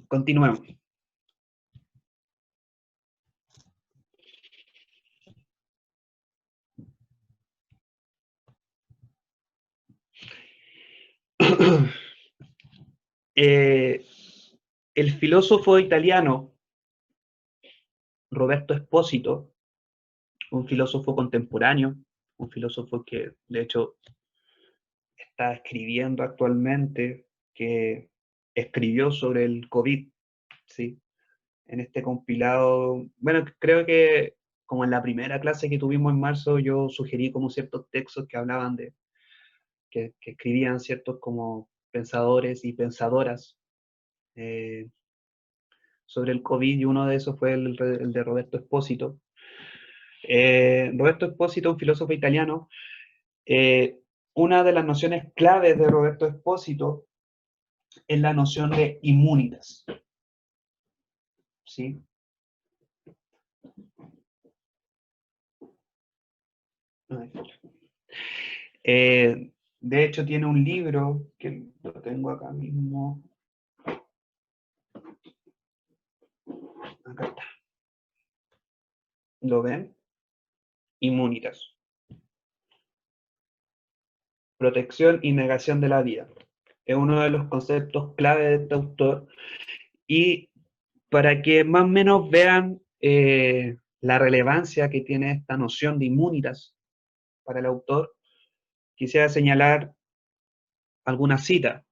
continuemos. El filósofo italiano Roberto Espósito, un filósofo contemporáneo, un filósofo que de hecho está escribiendo actualmente, que escribió sobre el COVID, ¿sí? En este compilado, bueno, creo que como en la primera clase que tuvimos en marzo, yo sugerí como ciertos textos que hablaban de, que escribían ciertos como pensadores y pensadoras eh, sobre el COVID, y uno de esos fue el de Roberto Espósito. Roberto Espósito, un filósofo italiano, una de las nociones claves de Roberto Espósito es la noción de immunitas, ¿sí? De hecho, tiene un libro que lo tengo acá mismo. Acá está. ¿Lo ven? Immunitas. Protección y negación de la vida. Es uno de los conceptos clave de este autor. Y para que más o menos vean la relevancia que tiene esta noción de immunitas para el autor, quisiera señalar alguna cita.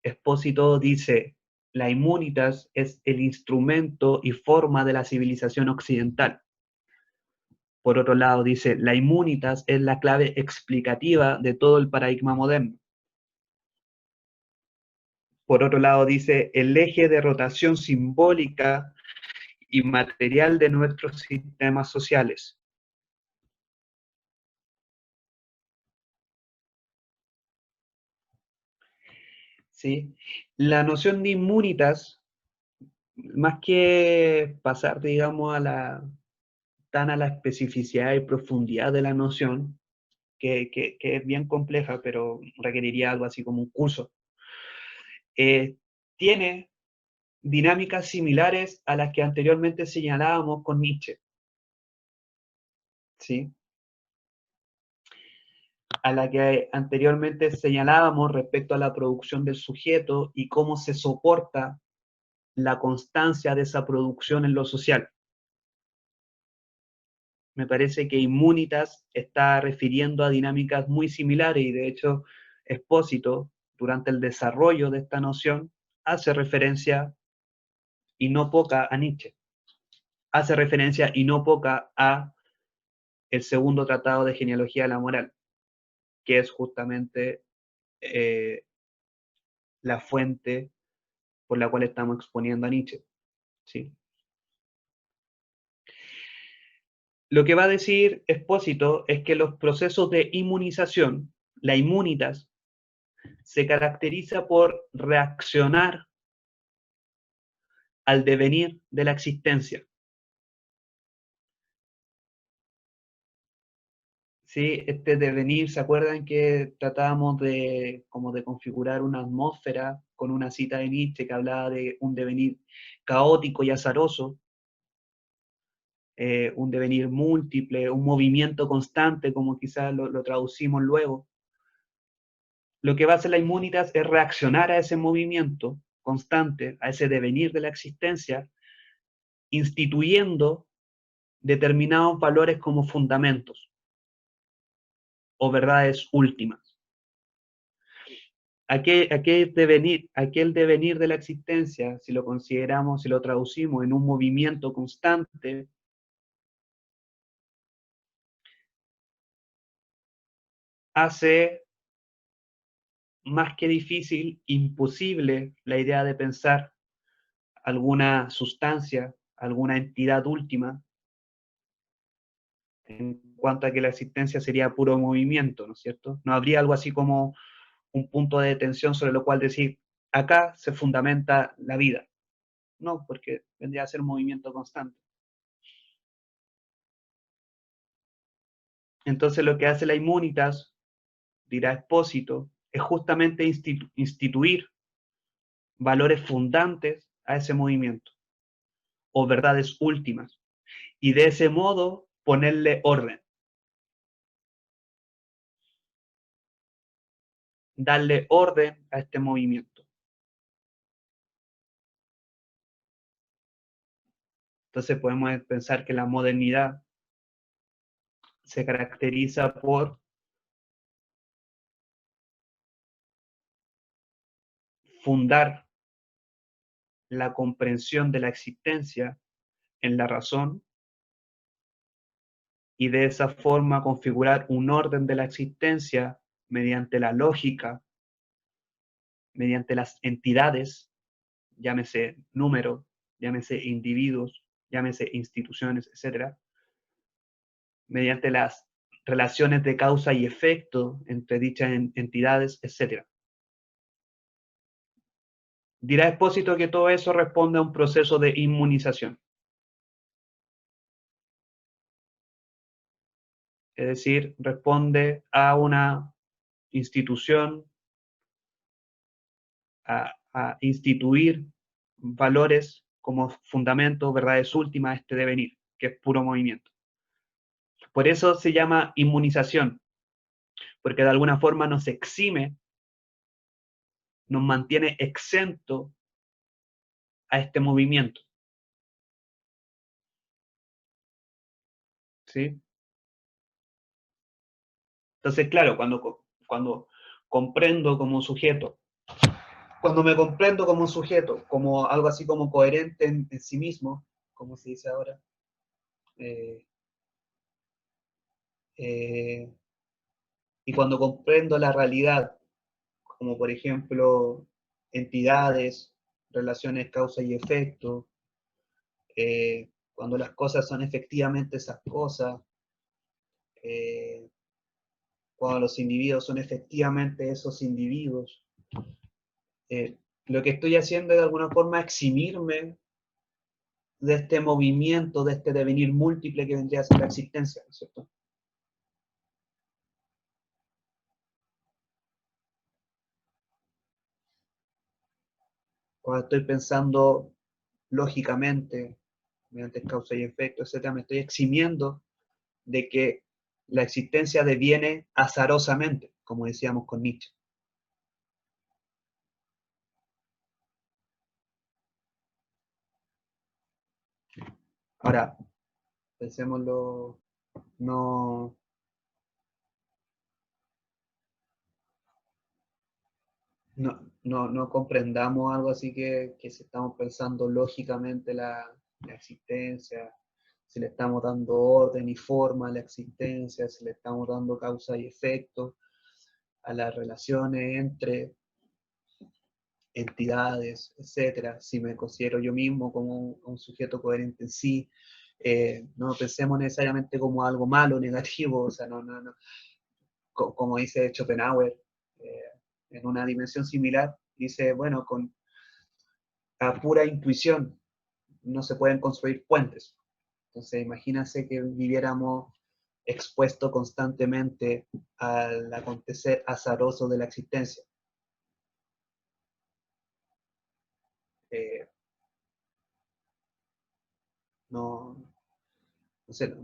Espósito dice: la immunitas es el instrumento y forma de la civilización occidental. Por otro lado, dice: la immunitas es la clave explicativa de todo el paradigma moderno. Por otro lado, dice: el eje de rotación simbólica y material de nuestros sistemas sociales. ¿Sí? La noción de inmunitas, más que pasar, digamos, tan a la especificidad y profundidad de la noción, que es bien compleja, pero requeriría algo así como un curso, tiene dinámicas similares a las que anteriormente señalábamos con Nietzsche, ¿sí? A la que anteriormente señalábamos respecto a la producción del sujeto y cómo se soporta la constancia de esa producción en lo social. Me parece que Immunitas está refiriendo a dinámicas muy similares, y de hecho Espósito, durante el desarrollo de esta noción, hace referencia y no poca a Nietzsche. Hace referencia y no poca a el segundo tratado de genealogía de la moral, que es justamente eh, la fuente por la cual estamos exponiendo a Nietzsche, ¿sí? Lo que va a decir Espósito es que los procesos de inmunización, la inmunitas, se caracteriza por reaccionar al devenir de la existencia. ¿Sí? Este devenir, ¿se acuerdan que tratábamos de, como de configurar una atmósfera con una cita de Nietzsche que hablaba de un devenir caótico y azaroso? Un devenir múltiple, un movimiento constante, como quizás lo traducimos luego. Lo que va a hacer la inmunitas es reaccionar a ese movimiento constante, a ese devenir de la existencia, instituyendo determinados valores como fundamentos o verdades últimas. Aquel devenir de la existencia, si lo consideramos, si lo traducimos en un movimiento constante, hace más que difícil, imposible la idea de pensar alguna sustancia, alguna entidad última, en cuanto a que la existencia sería puro movimiento, ¿no es cierto? No habría algo así como un punto de detención sobre lo cual decir, acá se fundamenta la vida. No, porque vendría a ser un movimiento constante. Entonces lo que hace la Immunitas, dirá Espósito, es justamente instituir valores fundantes a ese movimiento, o verdades últimas, y de ese modo ponerle orden, darle orden a este movimiento. Entonces podemos pensar que la modernidad se caracteriza por fundar la comprensión de la existencia en la razón y de esa forma configurar un orden de la existencia mediante la lógica, mediante las entidades, llámese número, llámese individuos, llámese instituciones, etcétera, mediante las relaciones de causa y efecto entre dichas entidades, etcétera. Dirá Expósito que todo eso responde a un proceso de inmunización. Es decir, responde a una institución, a instituir valores como fundamentos, verdades últimas de este devenir, que es puro movimiento. Por eso se llama inmunización, porque de alguna forma nos exime, nos mantiene exento a este movimiento. ¿Sí? Entonces, claro, cuando comprendo como sujeto, cuando me comprendo como un sujeto, como algo así como coherente en sí mismo, como se dice ahora, eh, eh, y cuando comprendo la realidad, como por ejemplo entidades, relaciones causa y efecto, cuando las cosas son efectivamente esas cosas, eh, cuando los individuos son efectivamente esos individuos, lo que estoy haciendo es de alguna forma eximirme de este movimiento, de este devenir múltiple que vendría a ser la existencia, ¿no es cierto? Cuando estoy pensando lógicamente, mediante causa y efecto, etcétera, me estoy eximiendo de que la existencia deviene azarosamente, como decíamos con Nietzsche. Ahora, pensémoslo, no, no comprendamos algo así que si estamos pensando lógicamente la existencia, si le estamos dando orden y forma a la existencia, si le estamos dando causa y efecto a las relaciones entre entidades, etcétera, si me considero yo mismo como un sujeto coherente en sí, no pensemos necesariamente como algo malo, negativo, o sea, no. Como dice Schopenhauer, eh, en una dimensión similar, dice, bueno, con la pura intuición no se pueden construir puentes. Entonces, imagínense que viviéramos expuesto constantemente al acontecer azaroso de la existencia. Eh, no, no sé,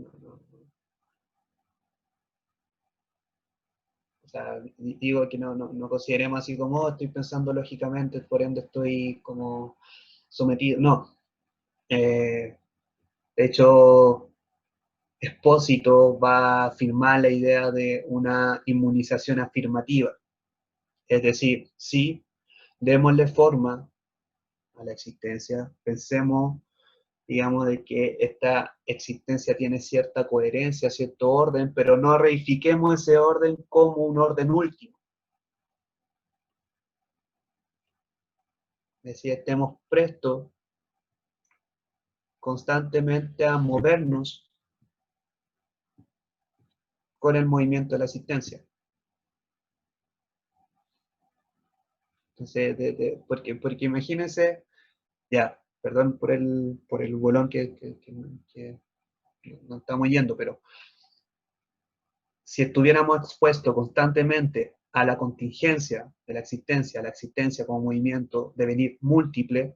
o sea, digo que no consideremos así como, oh, estoy pensando lógicamente, por ende estoy como sometido. No. De hecho, Expósito va a afirmar la idea de una inmunización afirmativa. Es decir, sí, démosle forma a la existencia, pensemos, digamos, de que esta existencia tiene cierta coherencia, cierto orden, pero no reifiquemos ese orden como un orden último. Es decir, estemos prestos constantemente a movernos con el movimiento de la existencia. Entonces, porque imagínense, ya, perdón por el bolón que no estamos yendo, pero si estuviéramos expuestos constantemente a la contingencia de la existencia como movimiento de venir múltiple,